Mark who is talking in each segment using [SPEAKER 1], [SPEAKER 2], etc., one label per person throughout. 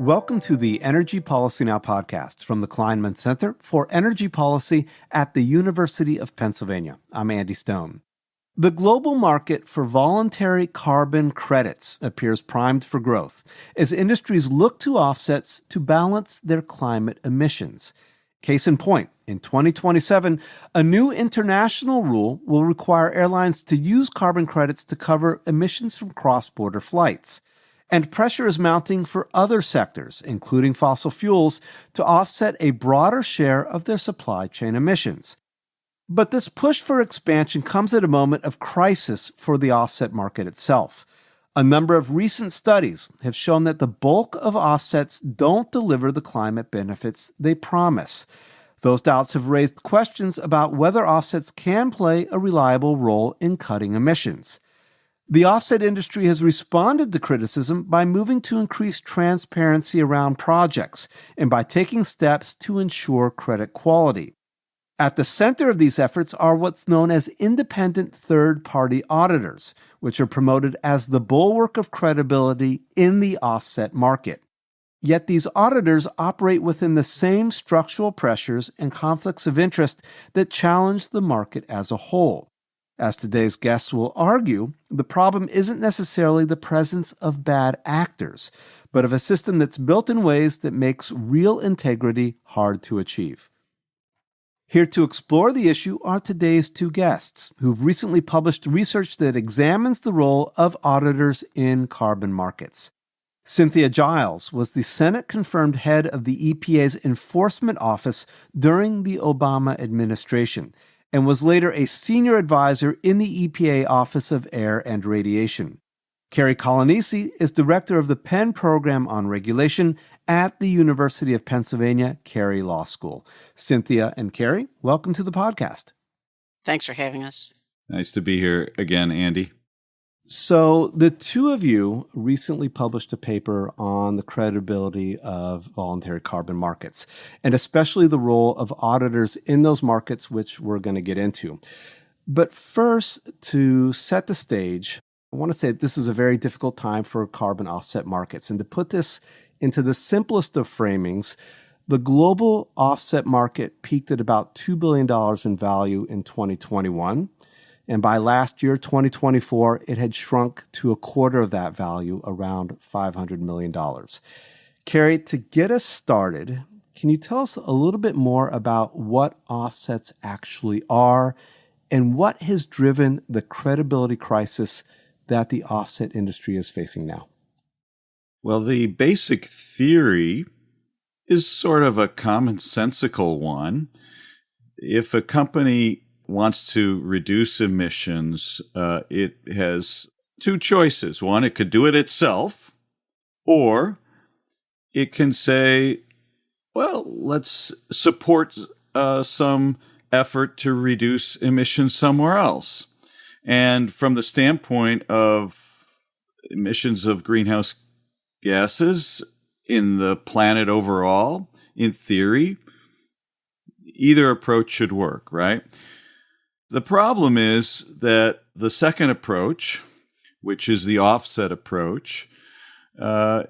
[SPEAKER 1] Welcome to the Energy Policy Now podcast from the Kleinman Center for Energy Policy at the University of Pennsylvania. I'm Andy Stone. The global market for voluntary carbon credits appears primed for growth as industries look to offsets to balance their climate emissions. Case in point, in 2027, a new international rule will require airlines to use carbon credits to cover emissions from cross-border flights. And pressure is mounting for other sectors, including fossil fuels, to offset a broader share of their supply chain emissions. But this push for expansion comes at a moment of crisis for the offset market itself. A number of recent studies have shown that the bulk of offsets don't deliver the climate benefits they promise. Those doubts have raised questions about whether offsets can play a reliable role in cutting emissions. The offset industry has responded to criticism by moving to increase transparency around projects and by taking steps to ensure credit quality. At the center of these efforts are what's known as independent third-party auditors, which are promoted as the bulwark of credibility in the offset market. Yet these auditors operate within the same structural pressures and conflicts of interest that challenge the market as a whole. As today's guests will argue, the problem isn't necessarily the presence of bad actors, but of a system that's built in ways that makes real integrity hard to achieve. Here to explore the issue are today's two guests, who've recently published research that examines the role of auditors in carbon markets. Cynthia Giles was the Senate-confirmed head of the EPA's Enforcement Office during the Obama administration, and was later a senior advisor in the EPA Office of Air and Radiation. Cary Coglianese is director of the Penn Program on Regulation at the University of Pennsylvania Cary Law School. Cynthia and Cary, welcome to the podcast.
[SPEAKER 2] Thanks for having us.
[SPEAKER 3] Nice to be here again, Andy.
[SPEAKER 1] So the two of you recently published a paper on the credibility of voluntary carbon markets, and especially the role of auditors in those markets, which we're going to get into. But first, to set the stage, I want to say that this is a very difficult time for carbon offset markets. And to put this into the simplest of framings, the global offset market peaked at about $2 billion in value in 2021. And by last year, 2024, it had shrunk to a quarter of that value, around $500 million. Cary, to get us started, can you tell us a little bit more about what offsets actually are and what has driven the credibility crisis that the offset industry is facing now?
[SPEAKER 3] Well, the basic theory is sort of a commonsensical one. If a company wants to reduce emissions, it has two choices. One, it could do it itself, or it can say, well, let's support some effort to reduce emissions somewhere else. And from the standpoint of emissions of greenhouse gases in the planet overall, in theory, either approach should work, right? The problem is that the second approach, which is the offset approach,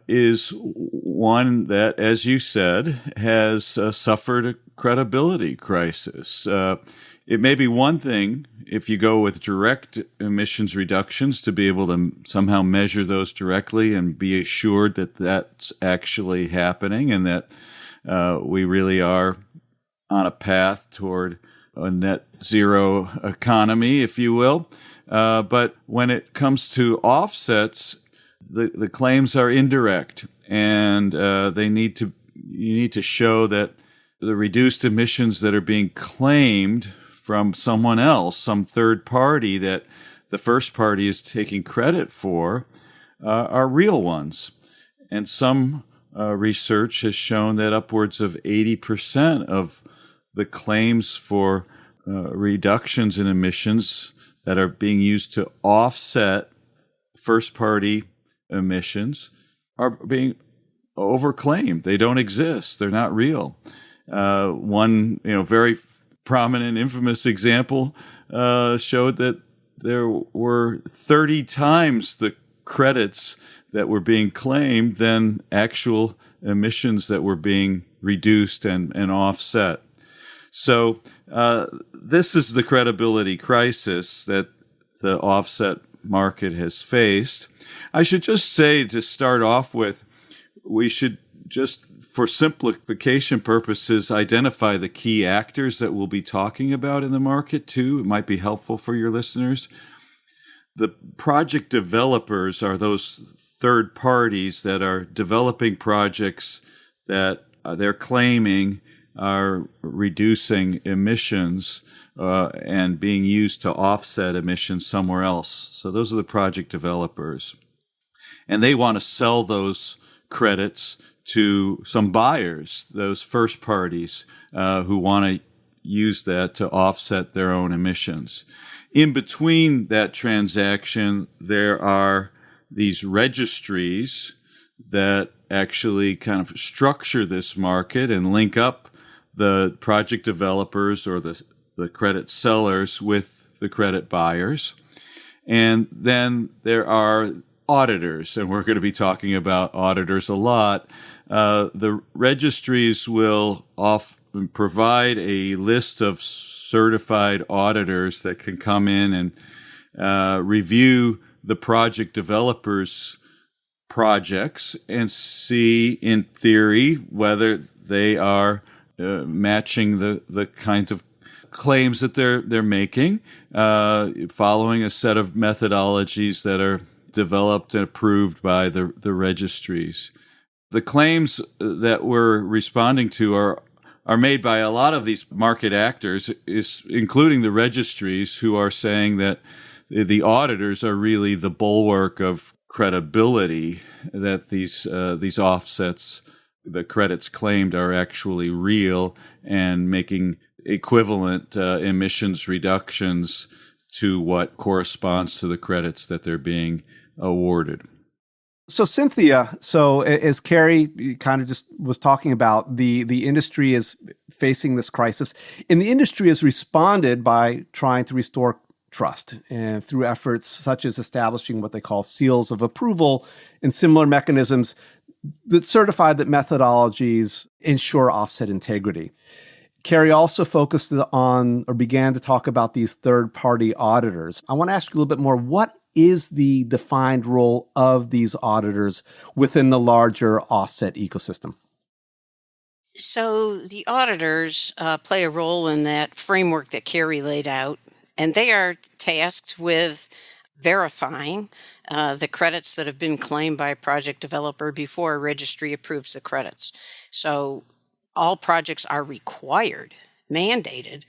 [SPEAKER 3] is one that, as you said, has suffered a credibility crisis. It may be one thing if you go with direct emissions reductions to be able to somehow measure those directly and be assured that that's actually happening and that we really are on a path toward a net zero economy, if you will. But when it comes to offsets, the claims are indirect, and you need to show that the reduced emissions that are being claimed from someone else, some third party that the first party is taking credit for, are real ones. And some research has shown that upwards of 80% of the claims for reductions in emissions that are being used to offset first-party emissions are being overclaimed. They don't exist. They're not real. One, very prominent, infamous example showed that there were 30 times the credits that were being claimed than actual emissions that were being reduced and offset. So this is the credibility crisis that the offset market has faced. I should just say, to start off with, we should just, for simplification purposes, identify the key actors that we'll be talking about in the market too. It might be helpful for your listeners. The project developers are those third parties that are developing projects that they're claiming are reducing emissions and being used to offset emissions somewhere else. So those are the project developers. And they want to sell those credits to some buyers, those first parties who want to use that to offset their own emissions. In between that transaction, there are these registries that actually kind of structure this market and link up the project developers or the credit sellers with the credit buyers. And then there are auditors, and we're going to be talking about auditors a lot. The registries will often provide a list of certified auditors that can come in and review the project developers' projects and see, in theory, whether they are matching the kinds of claims that they're making, following a set of methodologies that are developed and approved by the registries. The claims that we're responding to are made by a lot of these market actors, including the registries, who are saying that the auditors are really the bulwark of credibility, that these offsets, the credits claimed, are actually real and making equivalent emissions reductions to what corresponds to the credits that they're being awarded.
[SPEAKER 1] So Cynthia, as Cary kind of just was talking about, the industry is facing this crisis, and the industry has responded by trying to restore trust and through efforts such as establishing what they call seals of approval and similar mechanisms that certify that methodologies ensure offset integrity. Cary also focused on, or began to talk about, these third-party auditors. I want to ask you a little bit more. What is the defined role of these auditors within the larger offset ecosystem?
[SPEAKER 2] So the auditors play a role in that framework that Cary laid out, and they are tasked with verifying the credits that have been claimed by a project developer before a registry approves the credits. So all projects are required, mandated,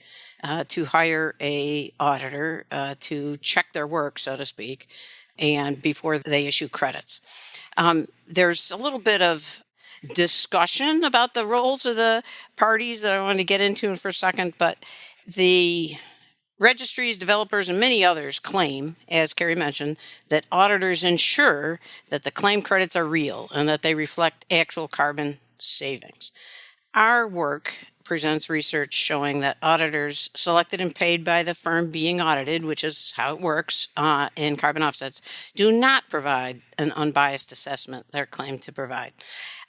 [SPEAKER 2] to hire a auditor to check their work, so to speak, and before they issue credits. There's a little bit of discussion about the roles of the parties that I want to get into for a second, but the registries, developers, and many others claim, as Cary mentioned, that auditors ensure that the claim credits are real and that they reflect actual carbon savings. Our work presents research showing that auditors selected and paid by the firm being audited, which is how it works in carbon offsets, do not provide an unbiased assessment they're claimed to provide.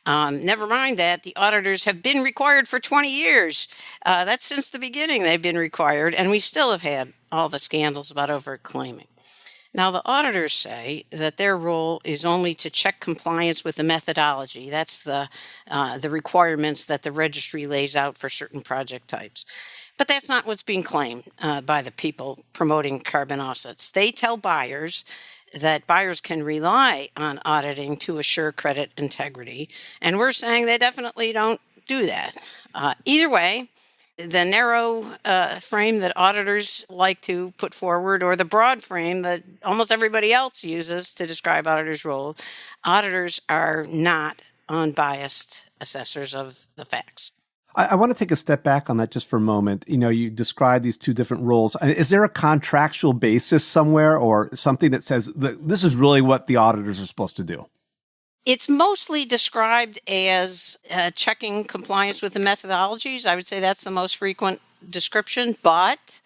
[SPEAKER 2] Never mind that the auditors have been required for 20 years. That's since the beginning they've been required, and we still have had all the scandals about overclaiming. Now, the auditors say that their role is only to check compliance with the methodology. That's the requirements that the registry lays out for certain project types. But that's not what's being claimed by the people promoting carbon offsets. They tell buyers that buyers can rely on auditing to assure credit integrity, and we're saying they definitely don't do that. Either way, the narrow frame that auditors like to put forward, or the broad frame that almost everybody else uses to describe auditors' role, auditors are not unbiased assessors of the facts.
[SPEAKER 1] I want to take a step back on that just for a moment. You describe these two different roles. Is there a contractual basis somewhere or something that says that this is really what the auditors are supposed to do?
[SPEAKER 2] It's mostly described as checking compliance with the methodologies. I would say that's the most frequent description, but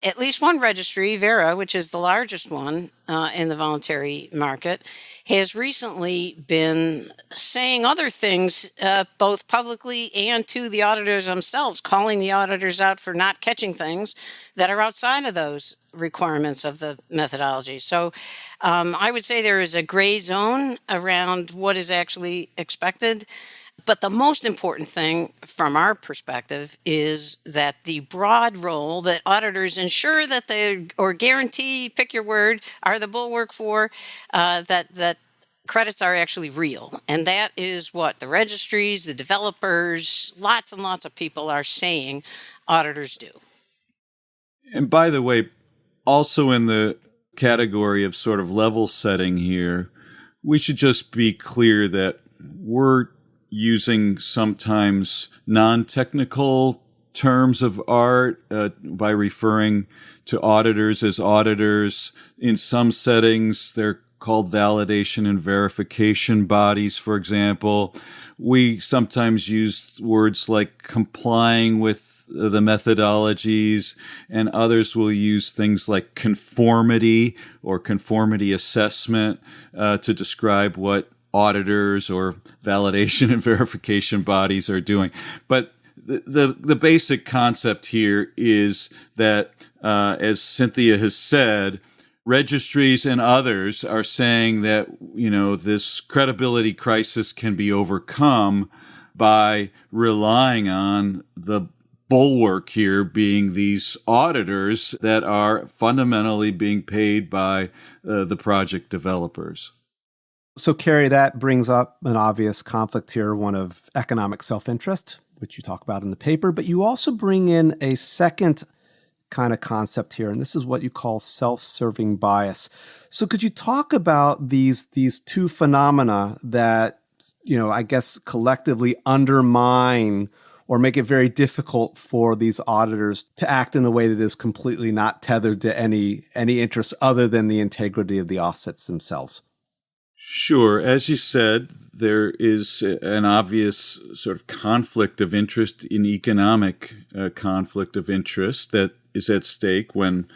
[SPEAKER 2] At least one registry, Vera, which is the largest one in the voluntary market, has recently been saying other things, both publicly and to the auditors themselves, calling the auditors out for not catching things that are outside of those requirements of the methodology. So I would say there is a gray zone around what is actually expected. But the most important thing from our perspective is that the broad role that auditors ensure that they, or guarantee, pick your word, are the bulwark for, that credits are actually real. And that is what the registries, the developers, lots and lots of people are saying auditors do.
[SPEAKER 3] And by the way, also in the category of sort of level setting here, we should just be clear that we're using sometimes non-technical terms of art by referring to auditors as auditors. In some settings, they're called validation and verification bodies, for example. We sometimes use words like complying with the methodologies, and others will use things like conformity or conformity assessment to describe what auditors or validation and verification bodies are doing. But the basic concept here is that, as Cynthia has said, registries and others are saying that, this credibility crisis can be overcome by relying on the bulwark here being these auditors that are fundamentally being paid by the project developers.
[SPEAKER 1] So, Cary, that brings up an obvious conflict here, one of economic self-interest, which you talk about in the paper, but you also bring in a second kind of concept here, and this is what you call self-serving bias. So could you talk about these two phenomena that, I guess collectively undermine or make it very difficult for these auditors to act in a way that is completely not tethered to any interest other than the integrity of the offsets themselves?
[SPEAKER 3] Sure. As you said, there is an obvious sort of conflict of interest in economic conflict of interest that is at stake when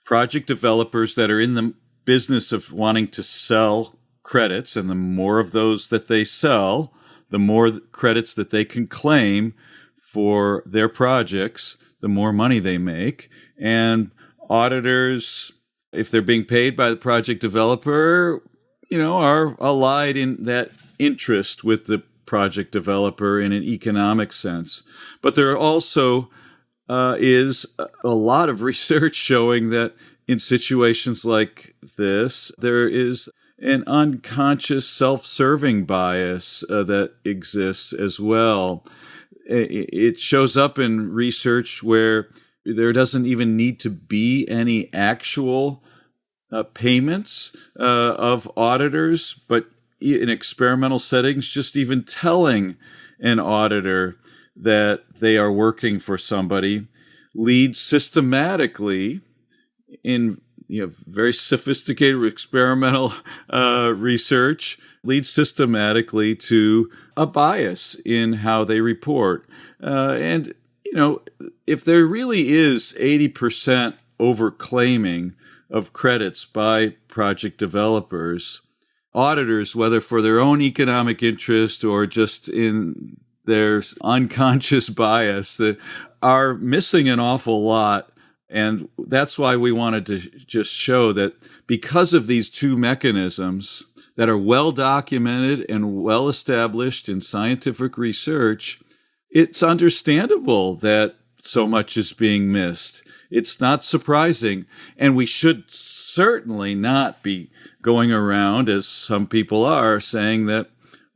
[SPEAKER 3] project developers that are in the business of wanting to sell credits, and the more of those that they sell, the more credits that they can claim for their projects, the more money they make. And auditors, if they're being paid by the project developer, are allied in that interest with the project developer in an economic sense. But there also is a lot of research showing that in situations like this, there is an unconscious self-serving bias that exists as well. It shows up in research where there doesn't even need to be any actual payments of auditors, but in experimental settings, just even telling an auditor that they are working for somebody leads systematically in very sophisticated experimental research, leads systematically to a bias in how they report. And if there really is 80% overclaiming of credits by project developers, auditors, whether for their own economic interest or just in their unconscious bias, that are missing an awful lot. And that's why we wanted to just show that because of these two mechanisms that are well documented and well established in scientific research, it's understandable that so much is being missed. It's not surprising. And we should certainly not be going around, as some people are, saying that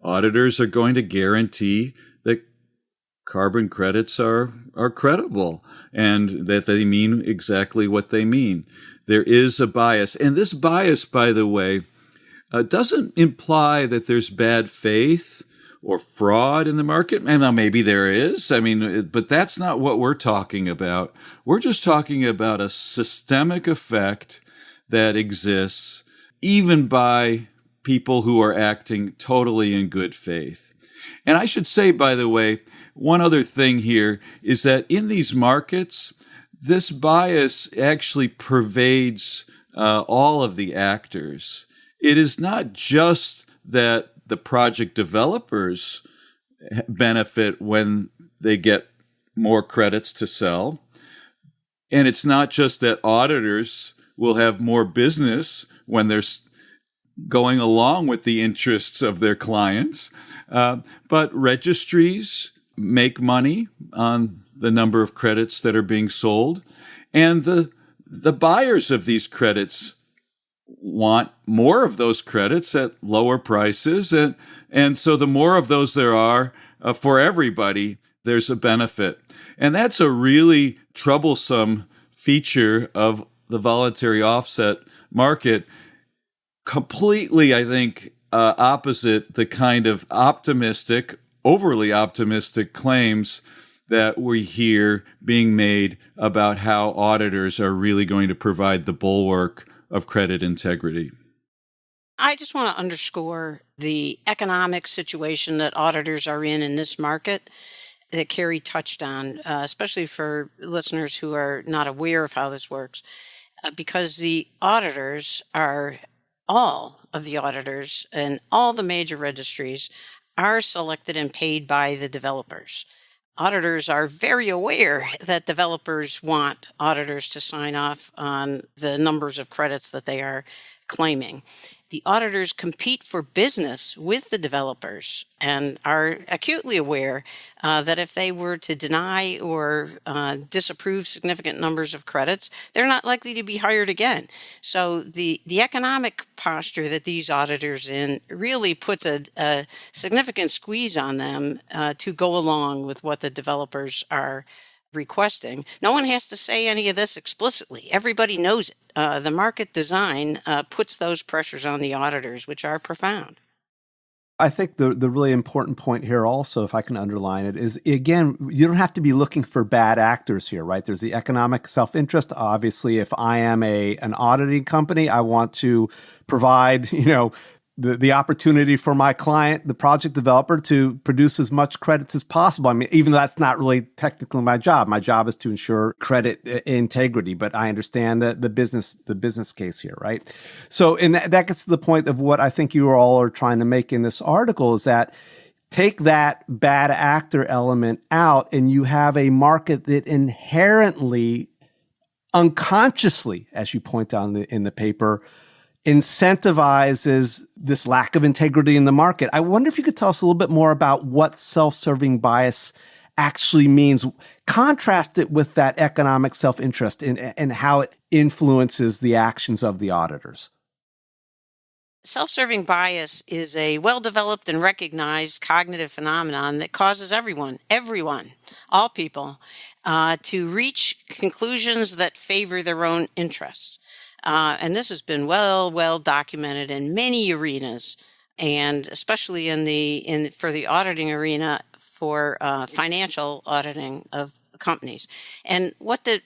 [SPEAKER 3] auditors are going to guarantee that carbon credits are credible and that they mean exactly what they mean. There is a bias. And this bias, by the way, doesn't imply that there's bad faith or fraud in the market. And now maybe there is. But that's not what we're talking about. We're just talking about a systemic effect that exists even by people who are acting totally in good faith. And I should say, by the way, one other thing here is that in these markets, this bias actually pervades all of the actors. It is not just that the project developers benefit when they get more credits to sell. And it's not just that auditors will have more business when they're going along with the interests of their clients, but registries make money on the number of credits that are being sold. And the buyers of these credits want more of those credits at lower prices. And so the more of those there are for everybody, there's a benefit. And that's a really troublesome feature of the voluntary offset market. Completely, I think, opposite the kind of overly optimistic claims that we hear being made about how auditors are really going to provide the bulwark of credit integrity.
[SPEAKER 2] I just want to underscore the economic situation that auditors are in this market that Cary touched on, especially for listeners who are not aware of how this works, because all of the auditors and all the major registries are selected and paid by the developers. Auditors are very aware that developers want auditors to sign off on the numbers of credits that they are claiming. The auditors compete for business with the developers and are acutely aware that if they were to deny or disapprove significant numbers of credits, they're not likely to be hired again. So the economic posture that these auditors in really puts a significant squeeze on them to go along with what the developers are requesting. No one has to say any of this explicitly. Everybody knows it. The market design puts those pressures on the auditors, which are profound.
[SPEAKER 1] I think the really important point here also, if I can underline it, is, again, you don't have to be looking for bad actors here, right? There's the economic self-interest. Obviously, if I am an auditing company, I want to provide, the opportunity for my client, the project developer, to produce as much credits as possible. I mean, even though that's not really technically my job. My job is to ensure credit integrity, but I understand the business case here, right? So, and that gets to the point of what I think you all are trying to make in this article, is that take that bad actor element out and you have a market that inherently, unconsciously, as you point out in the paper, incentivizes this lack of integrity in the market. I wonder if you could tell us a little bit more about what self-serving bias actually means. Contrast it with that economic self-interest and how it influences the actions of the auditors.
[SPEAKER 2] Self-serving bias is a well-developed and recognized cognitive phenomenon that causes everyone, all people, to reach conclusions that favor their own interests. And this has been well documented in many arenas, and especially for the auditing arena for financial auditing of companies. And what the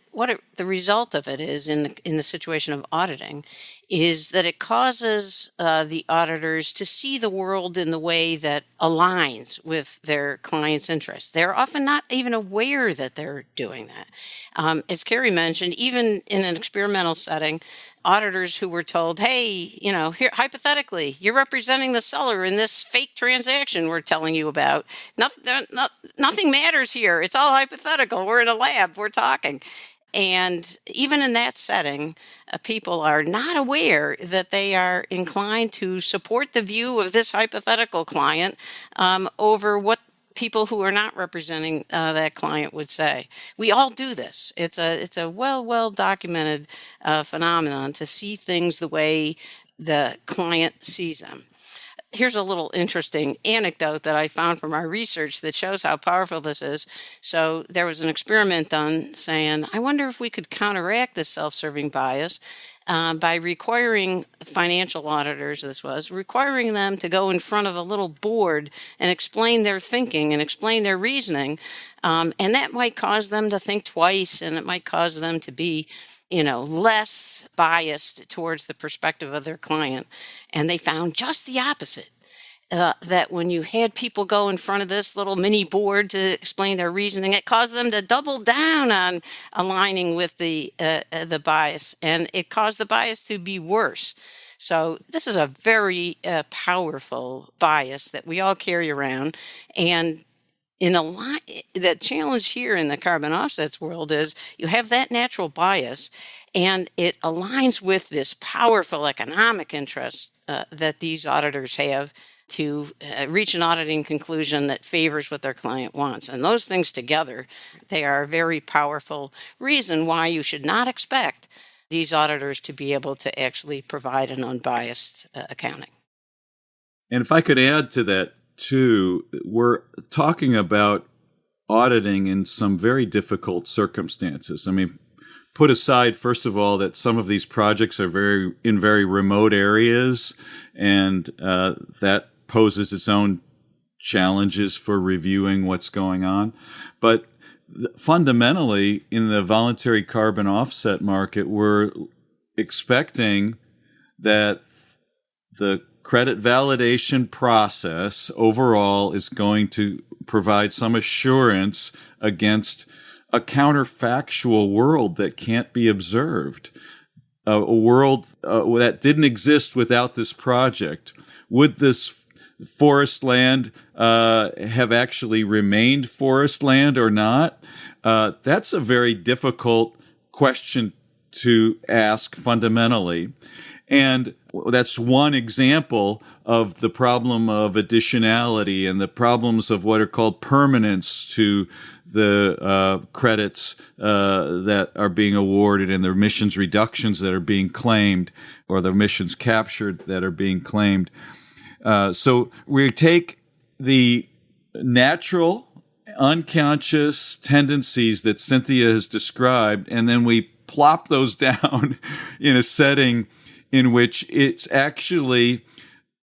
[SPEAKER 2] result of it is in the situation of auditing is that it causes the auditors to see the world in the way that aligns with their clients' interests. They're often not even aware that they're doing that. As Cary mentioned, even in an experimental setting, auditors who were told, hey, here, hypothetically, you're representing the seller in this fake transaction we're telling you about. Nothing matters here. It's all hypothetical. We're in a lab. We're talking. And even in that setting, people are not aware that they are inclined to support the view of this hypothetical client over what people who are not representing that client would say. We all do this. It's a well documented phenomenon to see things the way the client sees them. Here's a little interesting anecdote that I found from our research that shows how powerful this is. So there was an experiment done saying, I wonder if we could counteract this self-serving bias by requiring financial auditors, requiring them to go in front of a little board and explain their thinking and explain their reasoning. And that might cause them to think twice, and it might cause them to be less biased towards the perspective of their client. And they found just the opposite. that when you had people go in front of this little mini board to explain their reasoning, it caused them to double down on aligning with the bias, and it caused the bias to be worse. So this is a very powerful bias that we all carry around. And the challenge here in the carbon offsets world is you have that natural bias, and it aligns with this powerful economic interest that these auditors have to reach an auditing conclusion that favors what their client wants. And those things together, they are a very powerful reason why you should not expect these auditors to be able to actually provide an unbiased accounting.
[SPEAKER 3] And if I could add to that, too, we're talking about auditing in some very difficult circumstances. I mean, put aside, first of all, that some of these projects are in very remote areas, and that poses its own challenges for reviewing what's going on. But fundamentally, in the voluntary carbon offset market, we're expecting that the credit validation process overall is going to provide some assurance against a counterfactual world that can't be observed, a world that didn't exist without this project. Would this forest land have actually remained forest land or not? That's a very difficult question to ask fundamentally. And that's one example of the problem of additionality and the problems of what are called permanence to the credits that are being awarded and the emissions reductions that are being claimed, or the emissions captured that are being claimed. So we take the natural, unconscious tendencies that Cynthia has described, and then we plop those down in a setting in which it's actually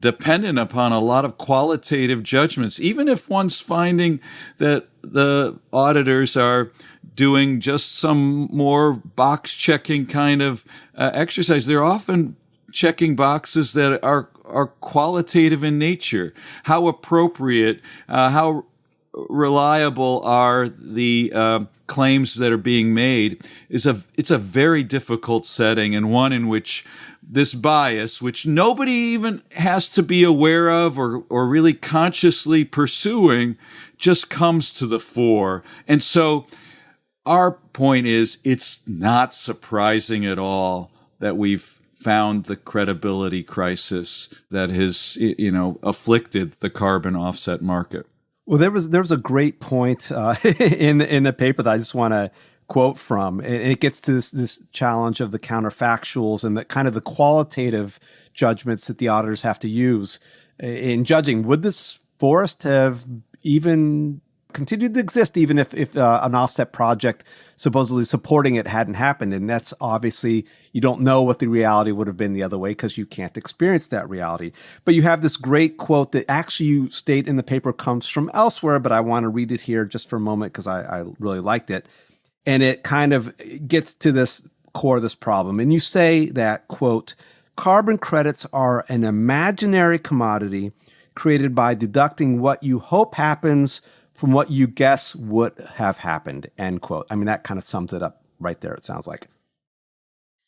[SPEAKER 3] dependent upon a lot of qualitative judgments. Even if one's finding that the auditors are doing just some more box-checking kind of exercise, they're often checking boxes that are qualitative in nature. How appropriate, how reliable are the claims that are being made? It's a very difficult setting, and one in which this bias, which nobody even has to be aware of or really consciously pursuing, just comes to the fore. And so our point is, it's not surprising at all that we've found the credibility crisis that has, afflicted the carbon offset market.
[SPEAKER 1] Well, there was a great point in the paper that I just want to quote from, and it gets to this challenge of the counterfactuals and the kind of the qualitative judgments that the auditors have to use in judging. Would this forest have even continued to exist even if an offset project supposedly supporting it hadn't happened? And that's obviously, you don't know what the reality would have been the other way because you can't experience that reality. But you have this great quote that actually you state in the paper comes from elsewhere, but I want to read it here just for a moment because I really liked it. And it kind of gets to this core of this problem. And you say that, quote, carbon credits are an imaginary commodity created by deducting what you hope happens from what you guess would have happened, end quote. I mean, that kind of sums it up right there, it sounds like.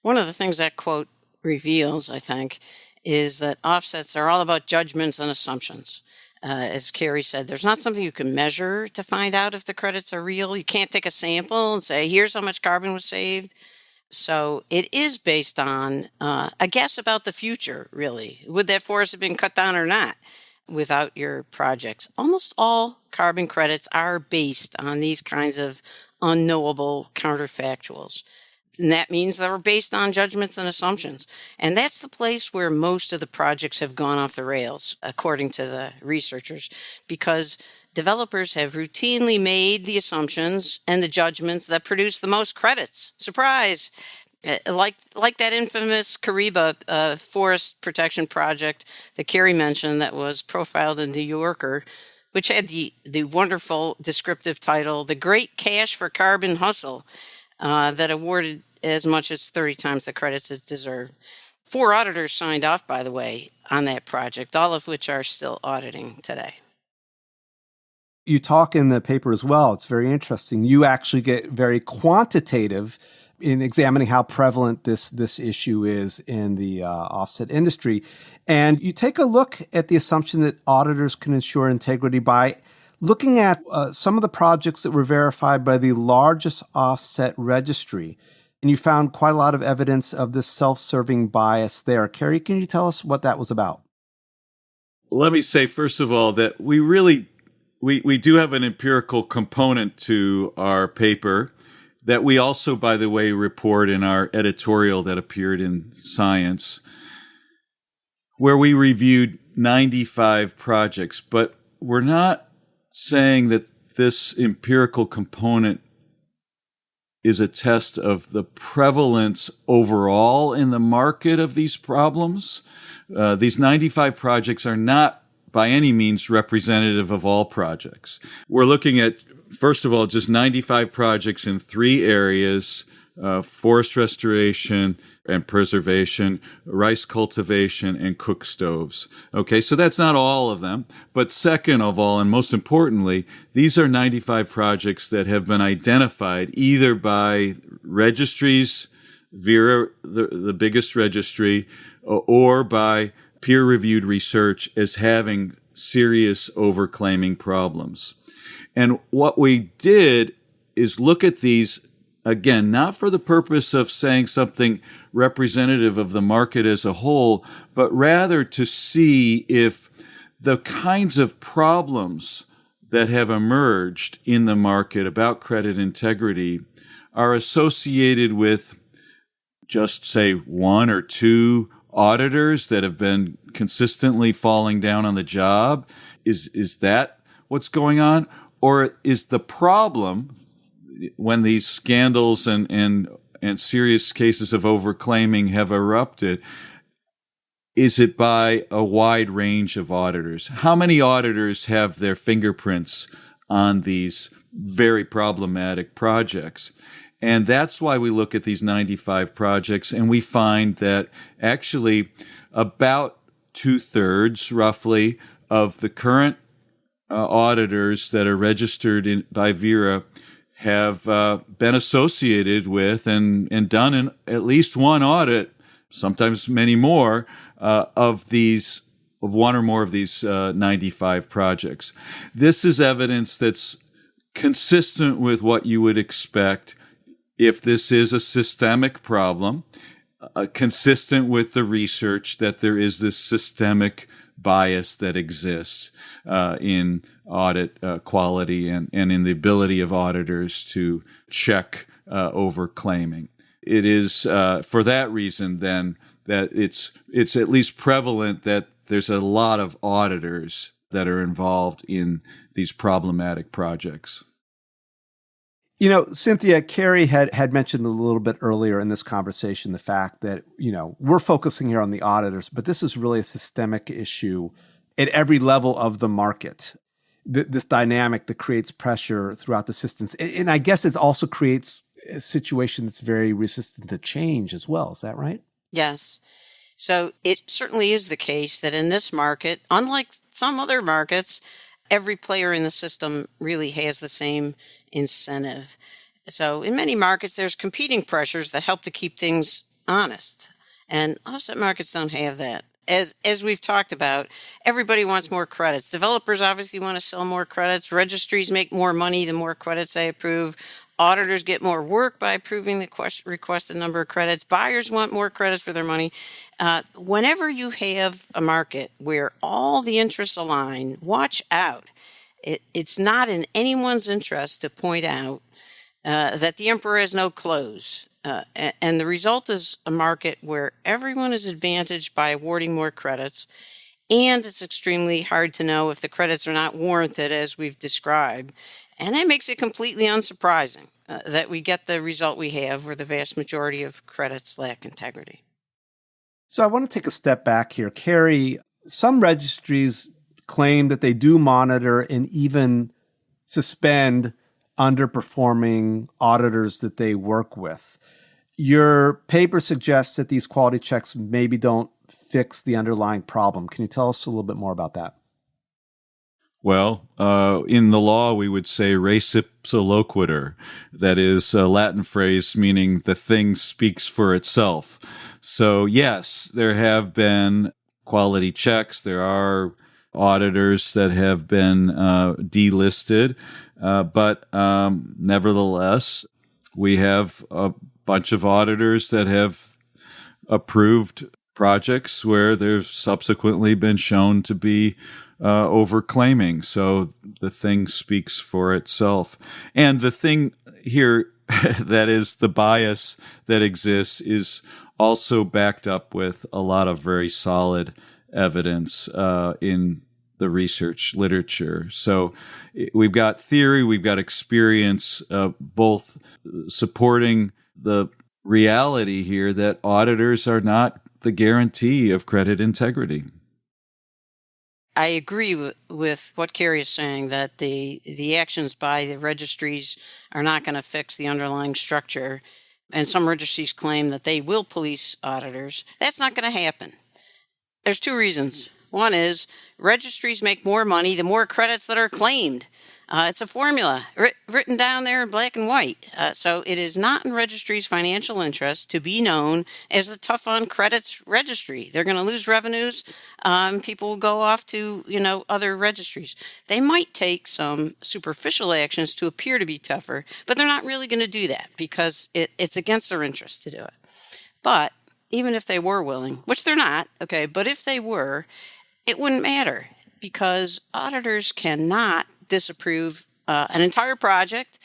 [SPEAKER 2] One of the things that quote reveals, I think, is that offsets are all about judgments and assumptions. As Cary said, there's not something you can measure to find out if the credits are real. You can't take a sample and say, here's how much carbon was saved. So it is based on a guess about the future, really. Would that forest have been cut down or not without your projects? Almost all carbon credits are based on these kinds of unknowable counterfactuals. And that means they're based on judgments and assumptions. And that's the place where most of the projects have gone off the rails, according to the researchers, because developers have routinely made the assumptions and the judgments that produce the most credits. Surprise! Like that infamous Cariba forest protection project that Cary mentioned that was profiled in The New Yorker, which had the wonderful descriptive title, The Great Cash for Carbon Hustle, that awarded as much as 30 times the credits it deserved. 4 auditors signed off, by the way. on that project, all of which are still auditing today.
[SPEAKER 1] You talk in the paper as well. It's very interesting. You actually get very quantitative in examining how prevalent this issue is in the offset industry. And you take a look at the assumption that auditors can ensure integrity by looking at some of the projects that were verified by the largest offset registry. And you found quite a lot of evidence of this self-serving bias there. Cary, can you tell us what that was about?
[SPEAKER 3] Let me say, first of all, that we do have an empirical component to our paper that we also, by the way, report in our editorial that appeared in Science, where we reviewed 95 projects. But we're not saying that this empirical component is a test of the prevalence overall in the market of these problems. These 95 projects are not by any means representative of all projects. We're looking at, first of all, just 95 projects in 3 areas: forest restoration and preservation, rice cultivation, and cook stoves. Okay, so that's not all of them. But second of all, and most importantly, these are 95 projects that have been identified either by registries, Vera, the biggest registry, or by peer-reviewed research as having serious overclaiming problems. And what we did is look at these, again, not for the purpose of saying something representative of the market as a whole, but rather to see if the kinds of problems that have emerged in the market about credit integrity are associated with just, say, 1 or 2 auditors that have been consistently falling down on the job. Is that what's going on? Or is the problem, when these scandals and serious cases of overclaiming have erupted, is it by a wide range of auditors? How many auditors have their fingerprints on these very problematic projects? And that's why we look at these 95 projects, and we find that actually about 2/3, roughly, of the current auditors that are registered by Vera have been associated with and done in at least one audit, sometimes many more, of 1 or more of these 95 projects. This is evidence that's consistent with what you would expect if this is a systemic problem, consistent with the research that there is this systemic bias that exists in audit quality and in the ability of auditors to check overclaiming. It is for that reason, then, that it's at least prevalent that there's a lot of auditors that are involved in these problematic projects.
[SPEAKER 1] You know, Cynthia, Cary had mentioned a little bit earlier in this conversation the fact that, we're focusing here on the auditors, but this is really a systemic issue at every level of the market. This dynamic that creates pressure throughout the systems. And I guess it also creates a situation that's very resistant to change as well. Is that right?
[SPEAKER 2] Yes. So it certainly is the case that in this market, unlike some other markets, every player in the system really has the same incentive. So in many markets, there's competing pressures that help to keep things honest. And offset markets don't have that. As we've talked about, everybody wants more credits. Developers obviously want to sell more credits. Registries make more money the more credits they approve. Auditors get more work by approving the requested number of credits. Buyers want more credits for their money. Whenever you have a market where all the interests align, watch out. It's not in anyone's interest to point out that the emperor has no clothes. And the result is a market where everyone is advantaged by awarding more credits, and it's extremely hard to know if the credits are not warranted, as we've described. And that makes it completely unsurprising that we get the result we have where the vast majority of credits lack integrity.
[SPEAKER 1] So I want to take a step back here. Cary, some registries claim that they do monitor and even suspend underperforming auditors that they work with. Your paper suggests that these quality checks maybe don't fix the underlying problem. Can you tell us a little bit more about that?
[SPEAKER 3] Well, in the law, we would say res ipsa loquitur. That is a Latin phrase meaning the thing speaks for itself. So, yes, there have been quality checks. There are auditors that have been delisted. But nevertheless, we have a bunch of auditors that have approved projects where they've subsequently been shown to be overclaiming. So the thing speaks for itself. And the thing here that is the bias that exists is also backed up with a lot of very solid evidence in the research literature. So we've got theory, we've got experience, both supporting the reality here that auditors are not the guarantee of credit integrity.
[SPEAKER 2] I agree with what Cary is saying, that the actions by the registries are not going to fix the underlying structure. And some registries claim that they will police auditors. That's not going to happen. There's two reasons. One is registries make more money the more credits that are claimed. It's a formula written down there in black and white. So it is not in registries' financial interest to be known as a tough on credits registry. They're going to lose revenues. People will go off to, other registries. They might take some superficial actions to appear to be tougher, but they're not really going to do that because it's against their interest to do it. But even if they were willing, which they're not, okay, but if they were, it wouldn't matter because auditors cannot disapprove an entire project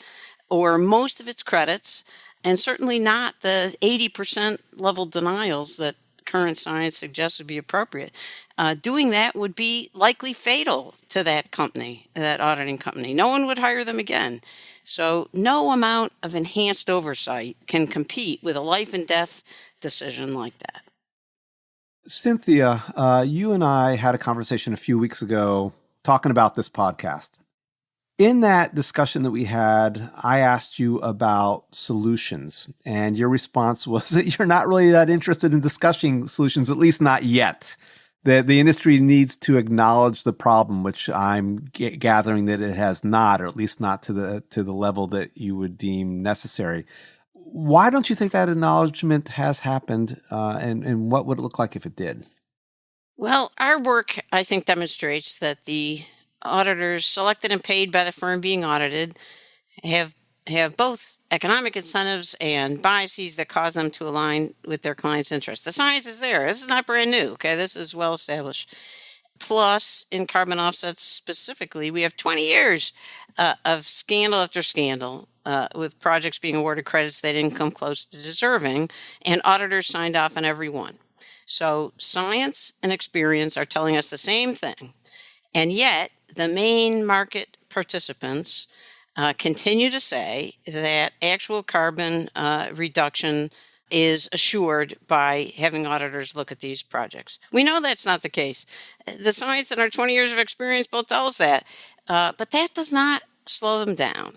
[SPEAKER 2] or most of its credits, and certainly not the 80% level denials that current science suggests would be appropriate. Doing that would be likely fatal to that company, that auditing company. No one would hire them again. So no amount of enhanced oversight can compete with a life and death decision like that.
[SPEAKER 1] Cynthia, you and I had a conversation a few weeks ago talking about this podcast. In that discussion that we had, I asked you about solutions, and your response was that you're not really that interested in discussing solutions, at least not yet. That the industry needs to acknowledge the problem, which I'm gathering that it has not, or at least not to the level that you would deem necessary. Why don't you think that acknowledgement has happened, and what would it look like if it did?
[SPEAKER 2] Well, our work, I think, demonstrates that the auditors selected and paid by the firm being audited have both economic incentives and biases that cause them to align with their clients' interests. The science is there. This is not brand new, okay? This is well established. Plus, in carbon offsets specifically, we have 20 years of scandal after scandal with projects being awarded credits they didn't come close to deserving, and auditors signed off on every one. So science and experience are telling us the same thing. And yet, the main market participants continue to say that actual carbon reduction is assured by having auditors look at these projects. We know that's not the case. The science and our 20 years of experience both tell us that. But that does not slow them down.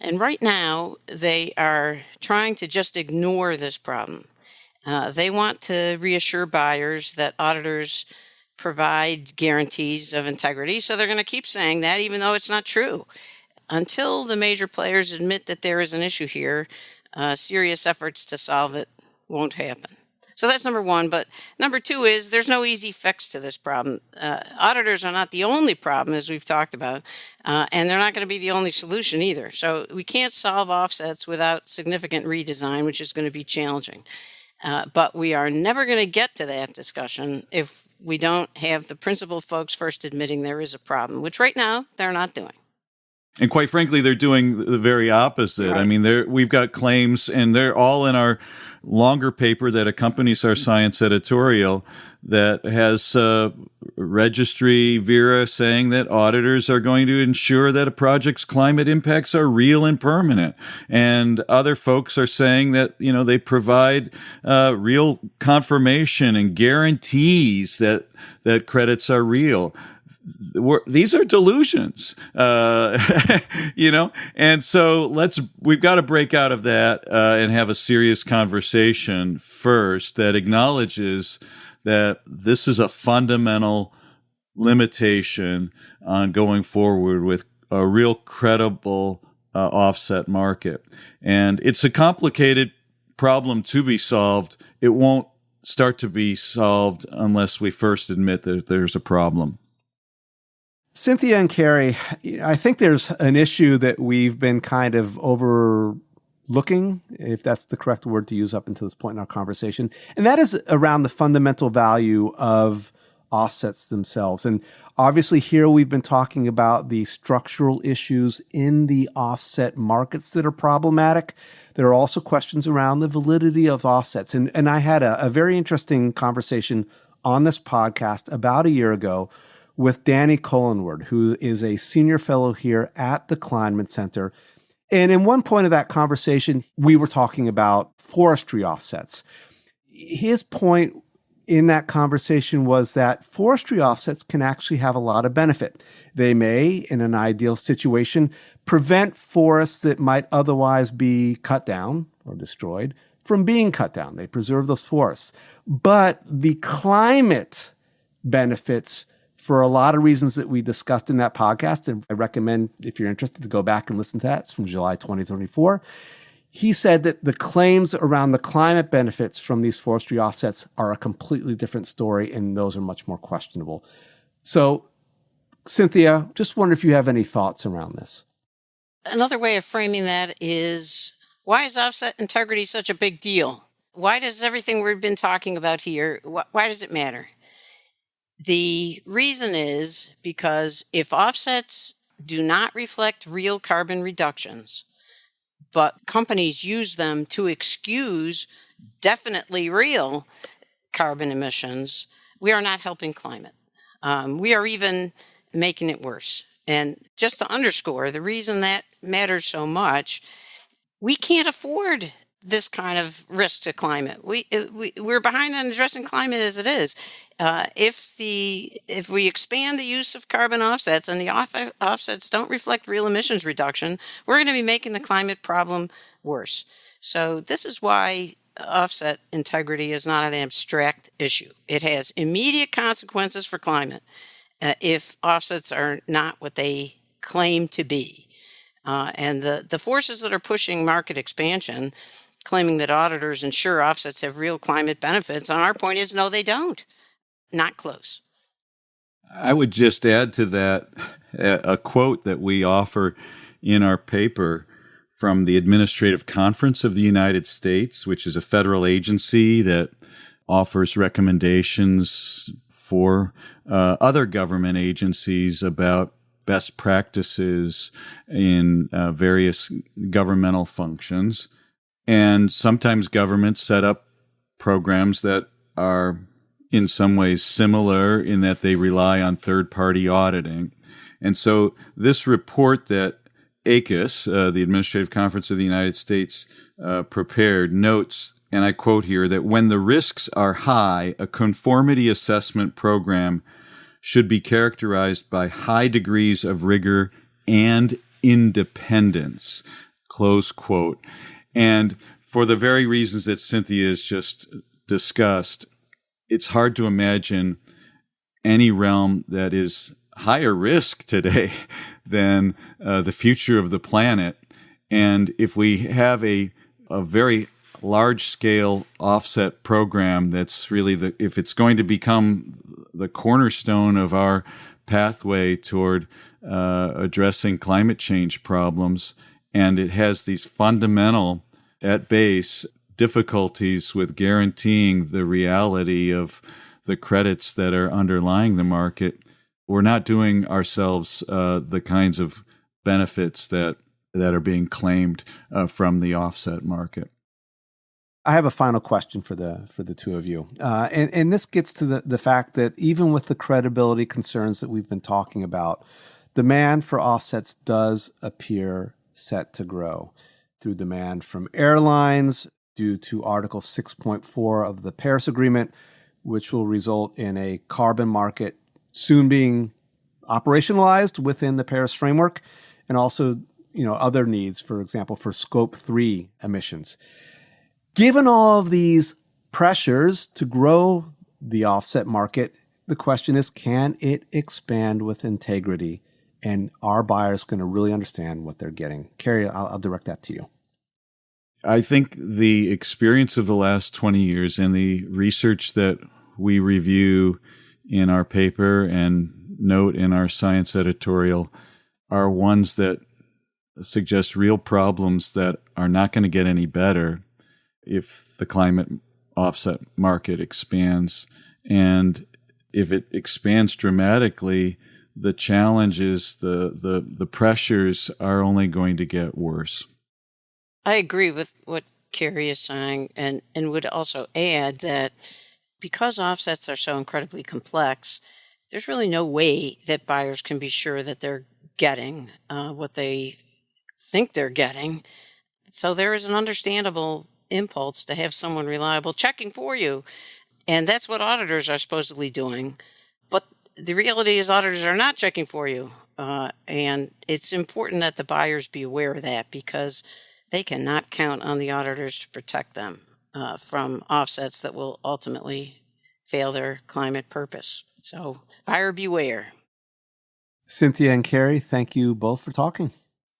[SPEAKER 2] And right now, they are trying to just ignore this problem. They want to reassure buyers that auditors provide guarantees of integrity, so they're going to keep saying that even though it's not true. Until the major players admit that there is an issue here, serious efforts to solve it won't happen. So that's number one. But number two is there's no easy fix to this problem. Auditors are not the only problem, as we've talked about, and they're not going to be the only solution either. So we can't solve offsets without significant redesign, which is going to be challenging. But we are never going to get to that discussion if we don't have the principal folks first admitting there is a problem, which right now they're not doing.
[SPEAKER 3] And quite frankly, they're doing the very opposite. Right. I mean, we've got claims, and they're all in our longer paper that accompanies our science editorial that has registry Vera saying that auditors are going to ensure that a project's climate impacts are real and permanent. And other folks are saying that, they provide real confirmation and guarantees that credits are real. these are delusions, and so we've got to break out of that and have a serious conversation first that acknowledges that this is a fundamental limitation on going forward with a real credible offset market. And it's a complicated problem to be solved. It won't start to be solved unless we first admit that there's a problem.
[SPEAKER 1] Cynthia and Cary, I think there's an issue that we've been kind of overlooking, if that's the correct word to use up until this point in our conversation, and that is around the fundamental value of offsets themselves. And obviously here we've been talking about the structural issues in the offset markets that are problematic. There are also questions around the validity of offsets. And I had a very interesting conversation on this podcast about a year ago with Danny Cullenward, who is a senior fellow here at the Kleinman Center. And in one point of that conversation, we were talking about forestry offsets. His point in that conversation was that forestry offsets can actually have a lot of benefit. They may, in an ideal situation, prevent forests that might otherwise be cut down or destroyed from being cut down. They preserve those forests. But the climate benefits, for a lot of reasons that we discussed in that podcast, and I recommend, if you're interested, to go back and listen to that. It's from July 2024. He said that the claims around the climate benefits from these forestry offsets are a completely different story, and those are much more questionable. So, Cynthia, just wonder if you have any thoughts around this.
[SPEAKER 2] Another way of framing that is, why is offset integrity such a big deal? Why does everything we've been talking about here, why does it matter? The reason is because if offsets do not reflect real carbon reductions, but companies use them to excuse definitely real carbon emissions, we are not helping climate. We are even making it worse. And just to underscore the reason that matters so much, we can't afford this kind of risk to climate. We're behind on addressing climate as it is. If we expand the use of carbon offsets and the offsets don't reflect real emissions reduction, we're going to be making the climate problem worse. So this is why offset integrity is not an abstract issue. It has immediate consequences for climate if offsets are not what they claim to be. And the forces that are pushing market expansion, claiming that auditors ensure offsets have real climate benefits, on our point is no, they don't. Not close.
[SPEAKER 3] I would just add to that a quote that we offer in our paper from the Administrative Conference of the United States, which is a federal agency that offers recommendations for other government agencies about best practices in various governmental functions. And sometimes governments set up programs that are in some ways similar in that they rely on third-party auditing. And so this report that ACUS, the Administrative Conference of the United States, prepared notes, and I quote here, that when the risks are high, a conformity assessment program should be characterized by high degrees of rigor and independence, close quote. And for the very reasons that Cynthia has just discussed, it's hard to imagine any realm that is higher risk today than the future of the planet. And if we have a very large-scale offset program that's really if it's going to become the cornerstone of our pathway toward addressing climate change problems, and it has these fundamental, at base, difficulties with guaranteeing the reality of the credits that are underlying the market, we're not doing ourselves the kinds of benefits that are being claimed from the offset market.
[SPEAKER 1] I have a final question for the two of you. And this gets to the fact that even with the credibility concerns that we've been talking about, demand for offsets does appear set to grow through demand from airlines due to Article 6.4 of the Paris Agreement, which will result in a carbon market soon being operationalized within the Paris framework, and also, other needs, for example, for Scope 3 emissions. Given all of these pressures to grow the offset market, the question is, can it expand with integrity? And are buyers going to really understand what they're getting? Cary, I'll direct that to you.
[SPEAKER 3] I think the experience of the last 20 years and the research that we review in our paper and note in our science editorial are ones that suggest real problems that are not going to get any better if the climate offset market expands. And if it expands dramatically, the challenges, the pressures are only going to get worse.
[SPEAKER 2] I agree with what Cary is saying, and would also add that because offsets are so incredibly complex, there's really no way that buyers can be sure that they're getting what they think they're getting. So there is an understandable impulse to have someone reliable checking for you. And that's what auditors are supposedly doing. But the reality is auditors are not checking for you. And it's important that the buyers be aware of that, because they cannot count on the auditors to protect them from offsets that will ultimately fail their climate purpose. So buyer beware.
[SPEAKER 1] Cynthia and Cary, thank you both for talking.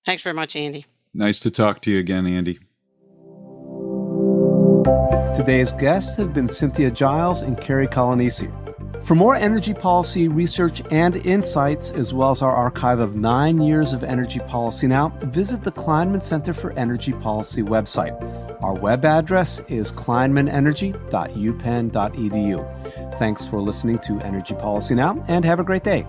[SPEAKER 2] Thanks very much, Andy.
[SPEAKER 3] Nice to talk to you again, Andy.
[SPEAKER 1] Today's guests have been Cynthia Giles and Cary Coglianese. For more energy policy research and insights, as well as our archive of 9 years of energy policy now, visit the Kleinman Center for Energy Policy website. Our web address is kleinmanenergy.upenn.edu. Thanks for listening to Energy Policy Now, and have a great day.